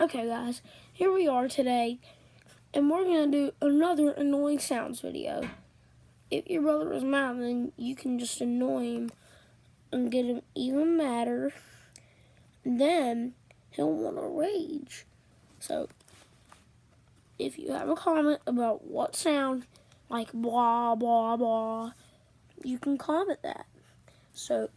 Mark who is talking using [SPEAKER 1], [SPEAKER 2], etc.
[SPEAKER 1] Okay, guys, here we are today, and we're gonna do another annoying sounds video. If your brother is mad, then you can just annoy him and get him even madder. Then he'll want to rage. So, if you have a comment about what sound, like blah blah blah, you can comment that. So,